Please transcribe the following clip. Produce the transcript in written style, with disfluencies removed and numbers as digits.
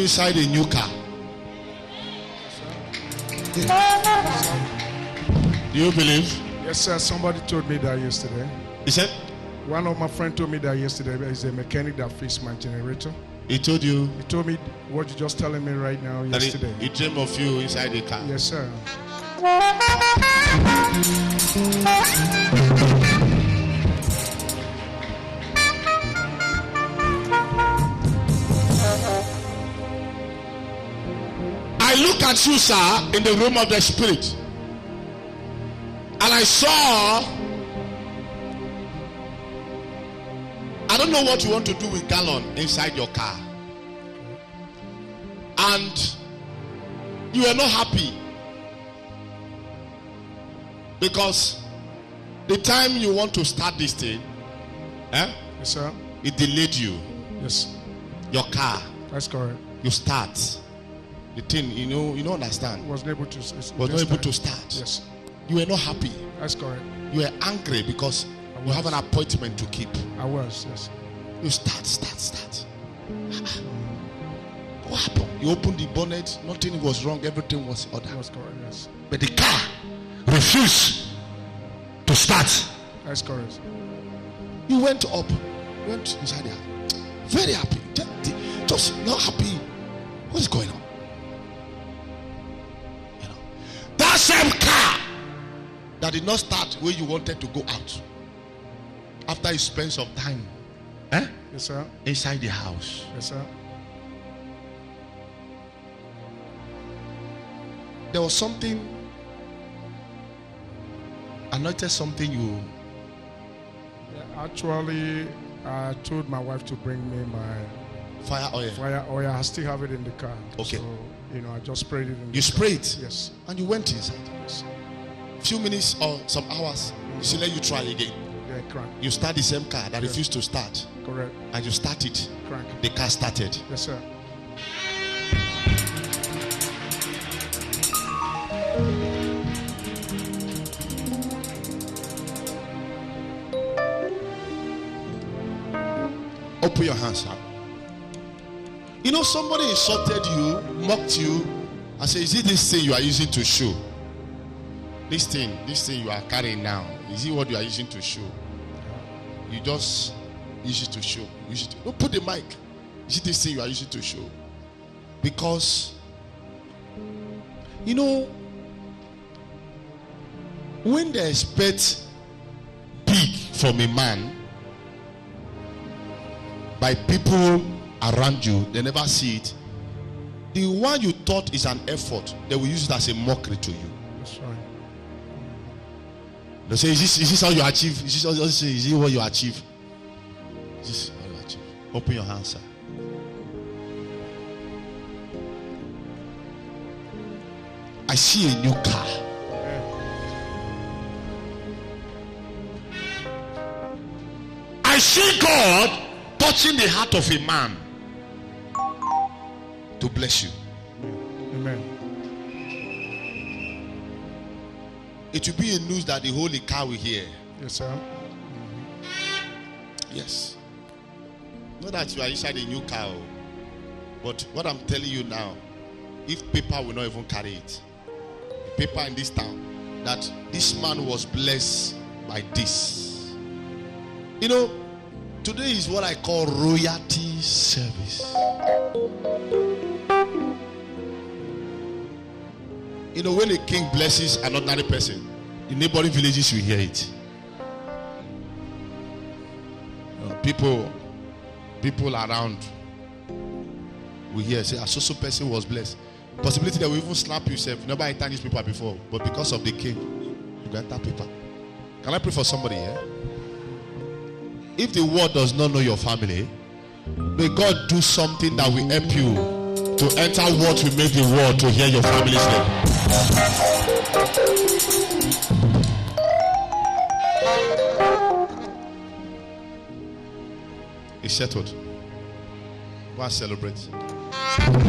inside a new car? Do you believe? Yes, sir. Somebody told me that yesterday. He said? One of my friends told me that yesterday. He's a mechanic that fixed my generator. He told you? He told me what you're just telling me right now yesterday. He dreamed of you inside the car. Yes, sir. I look at you, sir, in the room of the spirit, and I saw, I don't know what you want to do with gallon inside your car, and you are not happy because the time you want to start this thing, Yes, sir. it delayed you. Yes. Your car. That's correct. You start. The thing, you don't understand. Was not able to start. Yes. You were not happy. That's correct. You were angry because you have an appointment to keep. I was, yes. You start. What happened? You opened the bonnet, nothing was wrong, everything was in order. That's correct, yes. But the car refused to start. That's correct. You went inside there, very happy, just not happy. What is going on? That same car that did not start where you wanted to go out, after you spent some time Yes, sir. inside the house. Yes, sir. There was something, anointed something you. Actually, I told my wife to bring me my Fire oil. fire oil. I still have it in the car. Okay. So, I just sprayed it in the You car. sprayed it? Yes. And you went inside. Yes. Few minutes or some hours, she let you try again. Yeah, crank. You start the same car that refused to start, Correct. and you start it. Crank. The car started. Yes, sir. Open your hands up. Somebody insulted you, mocked you, and said, is it this thing you are using to show? This thing you are carrying now, is it what you are using to show? You just use it to show. Don't put the mic. Is it this thing you are using to show? Because, when they expect big from a man, by people around you, they never see it. The one you thought is an effort, they will use it as a mockery to you. That's right. They say, is this how you achieve? Is it what you achieve? Is this how you achieve? Open your hands, sir. I see a new car. I see God touching the heart of a man to bless you. Amen. It will be a news that the Holy Car will hear. Yes, sir. Yes. Not that you are inside a new car, but what I'm telling you now, if paper will not even carry it, paper in this town, that this man was blessed by this. Today is what I call royalty service. When a king blesses an ordinary person, the neighboring villages will hear it. People around will hear, say, a so person was blessed. Possibility that we even slap yourself. You never entered this paper before, but because of the king, you can enter paper. Can I pray for somebody here? If the world does not know your family, may God do something that will help you to enter what will make the world to hear your family's name. It's settled. Go and celebrate.